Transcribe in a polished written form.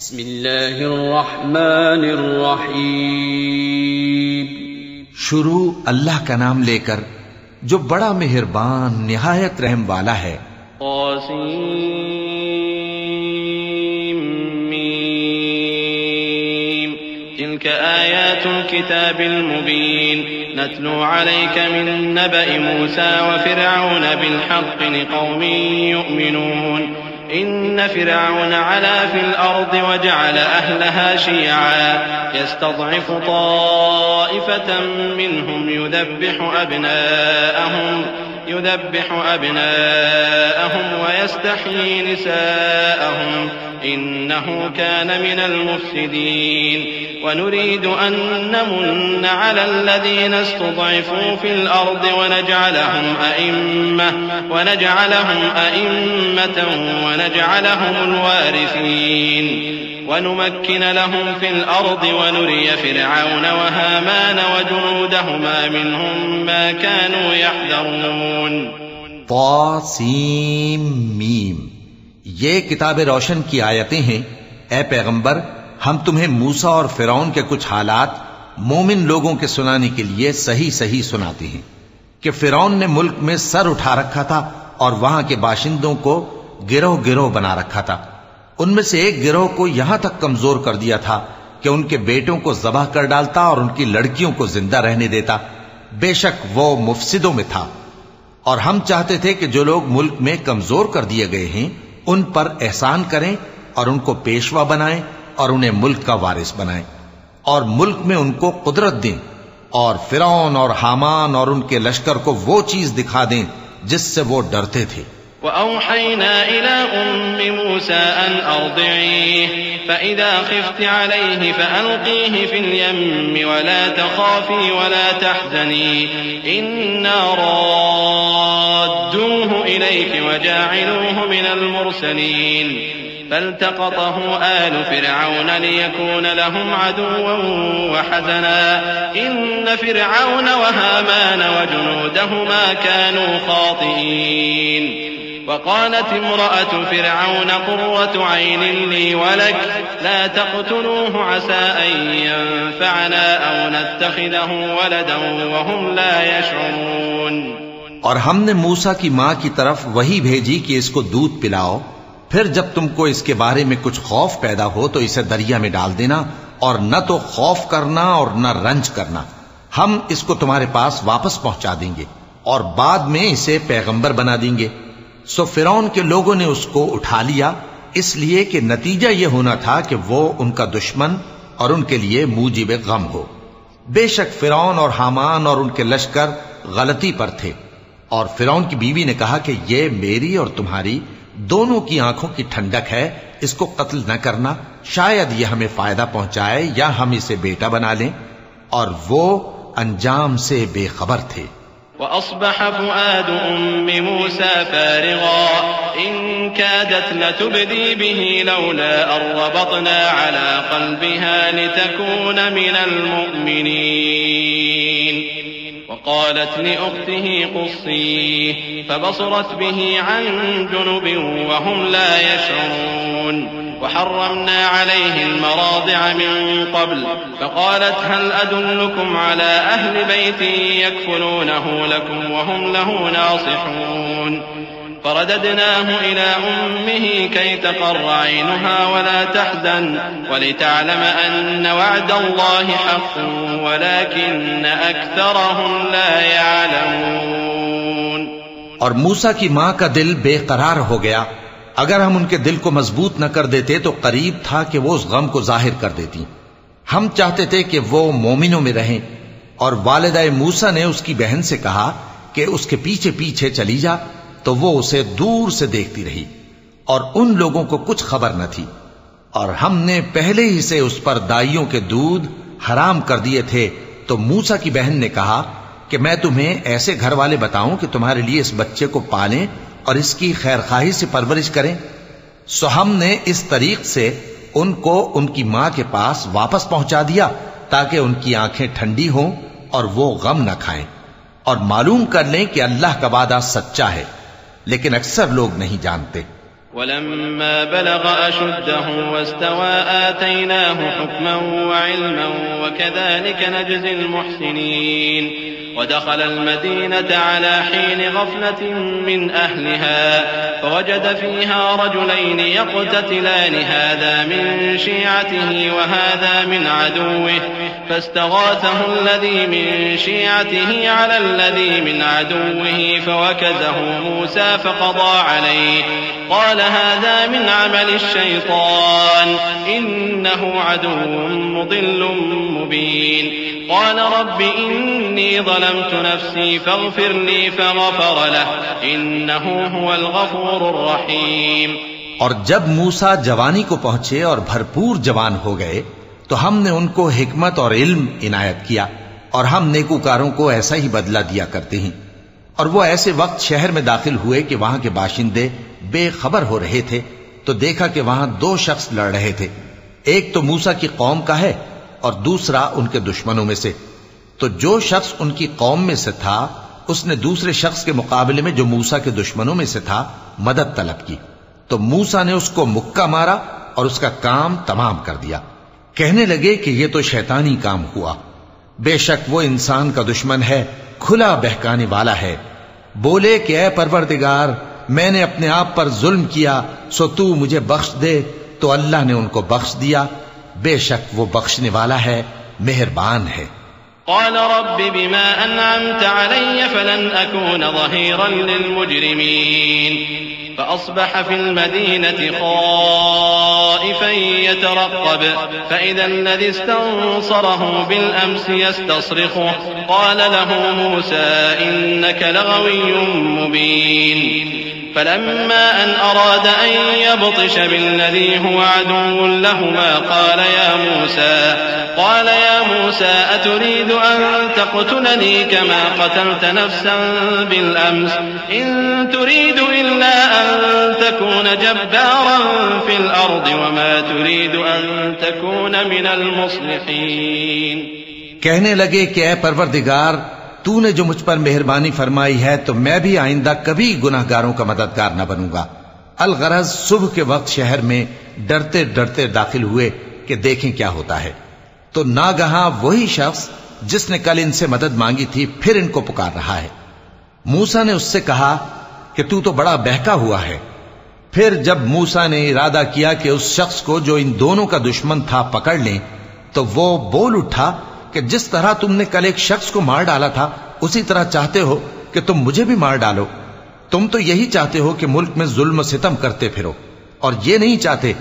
بسم اللہ الرحمن الرحیم. شروع اللہ کا نام لے کر جو بڑا مہربان نہایت رحم والا ہے. طاسیم تلك آیات الكتاب المبین نتلو علیک من نبأ موسى وفرعون بالحق لقوم یؤمنون. إن فرعون علا في الأرض وجعل أهلها شيعا يستضعف طائفة منهم يذبح أبناءهم ويستحيي نساءهم إنه كان من المفسدين. ونريد أن نمن على الذين استضعفوا في الأرض ونجعلهم أئمة ونجعلهم الوارثين ونمكن لهم في الأرض ونري فرعون وهامان وجنودهما منهم ما كانوا يحذرون. طاسیم میم، یہ کتاب روشن کی آیتیں ہیں. اے پیغمبر، ہم تمہیں موسیٰ اور فرعون کے کچھ حالات مومن لوگوں کے سنانے کے لیے صحیح صحیح سناتے ہیں کہ فرعون نے ملک میں سر اٹھا رکھا تھا اور وہاں کے باشندوں کو گروہ گروہ بنا رکھا تھا. ان میں سے ایک گروہ کو یہاں تک کمزور کر دیا تھا کہ ان کے بیٹوں کو ذبح کر ڈالتا اور ان کی لڑکیوں کو زندہ رہنے دیتا. بے شک وہ مفسدوں میں تھا. اور ہم چاہتے تھے کہ جو لوگ ملک میں کمزور کر دیے گئے ہیں ان پر احسان کریں اور ان کو پیشوا بنائیں اور انہیں ملک کا وارث بنائیں اور ملک میں ان کو قدرت دیں اور فرعون اور حامان اور ان کے لشکر کو وہ چیز دکھا دیں جس سے وہ ڈرتے تھے. وأوحينا إلى أم موسى أن أرضعيه فإذا خفت عليه فألقيه في اليم ولا تخافي ولا تحزني إنا رادوه إليك وجاعلوه من المرسلين. فالتقطه آل فرعون ليكون لهم عدوا وحزنا إن فرعون وهامان وجنودهما كانوا خاطئين. وقالت امرأة فرعون قرة عين لي ولك لا تقتلوه عسى أن ينفعنا أو نتخذه ولدا وهم لا يشعرون. اور ہم نے موسیٰ کی ماں کی طرف وہی بھیجی کہ اس کو دودھ پلاؤ، پھر جب تم کو اس کے بارے میں کچھ خوف پیدا ہو تو اسے دریا میں ڈال دینا اور نہ تو خوف کرنا اور نہ رنج کرنا. ہم اس کو تمہارے پاس واپس پہنچا دیں گے اور بعد میں اسے پیغمبر بنا دیں گے. سو فرعون کے لوگوں نے اس کو اٹھا لیا اس لیے کہ نتیجہ یہ ہونا تھا کہ وہ ان کا دشمن اور ان کے لیے موجب غم ہو. بے شک فرعون اور حامان اور ان کے لشکر غلطی پر تھے. اور فرعون کی بیوی نے کہا کہ یہ میری اور تمہاری دونوں کی آنکھوں کی ٹھنڈک ہے، اس کو قتل نہ کرنا، شاید یہ ہمیں فائدہ پہنچائے یا ہم اسے بیٹا بنا لیں. اور وہ انجام سے بے خبر تھے. وأصبح فؤاد أم موسى فارغا إن كادت لتبدي به لولا أن ربطنا على قلبها لتكون من المؤمنين. وقالت لأخته قصيه فبصرت به عن جنب وهم لا يشعرون. وحرمنا عليه المراضع من قبل فقالت هل أدلكم على أهل بيت يكفلونه لكم وهم له ناصحون. فرددناه إلى أمه كي تقر عينها ولا تحزن ولتعلم أن وعد الله حق ولكن أكثرهم لا يعلمون. اور موسیٰ کی ماں کا دل بے قرار ہو گیا. اگر ہم ان کے دل کو مضبوط نہ کر دیتے تو قریب تھا کہ وہ اس غم کو ظاہر کر دیتی. ہم چاہتے تھے کہ وہ مومنوں میں رہیں. اور والدہ موسیٰ نے اس کی بہن سے کہا کہ اس کے پیچھے پیچھے چلی جا، تو وہ اسے دور سے دیکھتی رہی اور ان لوگوں کو کچھ خبر نہ تھی. اور ہم نے پہلے ہی سے اس پر دائیوں کے دودھ حرام کر دیے تھے. تو موسیٰ کی بہن نے کہا کہ میں تمہیں ایسے گھر والے بتاؤں کہ تمہارے لیے اس بچے کو پالیں اور اس کی خیر خواہی سے پرورش کریں. سو ہم نے اس طریق سے ان کو ان کی ماں کے پاس واپس پہنچا دیا تاکہ ان کی آنکھیں ٹھنڈی ہوں اور وہ غم نہ کھائیں اور معلوم کر لیں کہ اللہ کا وعدہ سچا ہے، لیکن اکثر لوگ نہیں جانتے. ولما بلغ أشده واستوى آتيناه حكما وعلما وكذلك نجزي المحسنين ودخل المدينة على حين غفلة من أهلها فوجد فيها رجلين يقتتلان هذا من شيعته وهذا من عدوه فاستغاثه الذي من شيعته على الذي من عدوه فوكزه موسى فقضى عليه قال هذا من عمل الشيطان إنه عدو مضل مبين قال رب إني ظلمت نفسي فاغفر لي فغفر له إنه هو الغفور الرحيم۔ اور جب موسیٰ جوانی کو پہنچے اور بھرپور جوان ہو گئے تو ہم نے ان کو حکمت اور علم عنایت کیا، اور ہم نیکوکاروں کو ایسا ہی بدلہ دیا کرتے ہیں۔ اور وہ ایسے وقت شہر میں داخل ہوئے کہ وہاں کے باشندے بے خبر ہو رہے تھے تو دیکھا کہ وہاں دو شخص لڑ رہے تھے، ایک تو موسیٰ کی قوم کا ہے اور دوسرا ان کے دشمنوں میں سے۔ تو جو شخص ان کی قوم میں سے تھا اس نے دوسرے شخص کے مقابلے میں جو موسیٰ کے دشمنوں میں سے تھا مدد طلب کی، تو موسیٰ نے اس کو مکہ مارا اور اس کا کام تمام کر دیا۔ کہنے لگے کہ یہ تو شیطانی کام ہوا، بے شک وہ انسان کا دشمن ہے، کھلا بہکانے والا ہے۔ بولے کہ اے پروردگار میں نے اپنے آپ پر ظلم کیا سو تو مجھے بخش دے، تو اللہ نے ان کو بخش دیا، بے شک وہ بخشنے والا ہے، مہربان ہے۔ قال رب بما أنعمت علي فلن أكون ظهيرا للمجرمين فأصبح في المدينة خائفا يترقب فإذا الذي استنصره بالأمس يستصرخه قال له موسى إنك لغوي مبين فلما أن أراد أن يبطش بالذي هو عدو لهما قال يا موسى أتريد أن تقتلني كما قتلت نفسا بالأمس إن تريد إلا أن تكون جبارا في الأرض وما تريد أن تكون من المصلحين۔ کہنے لگے کہ اے پروردگار تو نے جو مجھ پر مہربانی فرمائی ہے تو میں بھی آئندہ کبھی گناہگاروں کا مددگار نہ بنوں گا۔ الغرض صبح کے وقت شہر میں ڈرتے ڈرتے داخل ہوئے کہ دیکھیں کیا ہوتا ہے، تو ناگہاں وہی شخص جس نے کل ان سے مدد مانگی تھی پھر ان کو پکار رہا ہے۔ موسیٰ نے اس سے کہا کہ تو بڑا بہکا ہوا ہے۔ پھر جب موسیٰ نے ارادہ کیا کہ اس شخص کو جو ان دونوں کا دشمن تھا پکڑ لیں تو وہ بول اٹھا کہ جس طرح تم نے کل ایک شخص کو مار ڈالا تھا اسی طرح چاہتے ہو کہ تم مجھے بھی مار ڈالو۔ تم تو یہی چاہتے ہو کہ ملک میں ظلم و ستم کرتے پھرو اور یہ نہیں چاہتے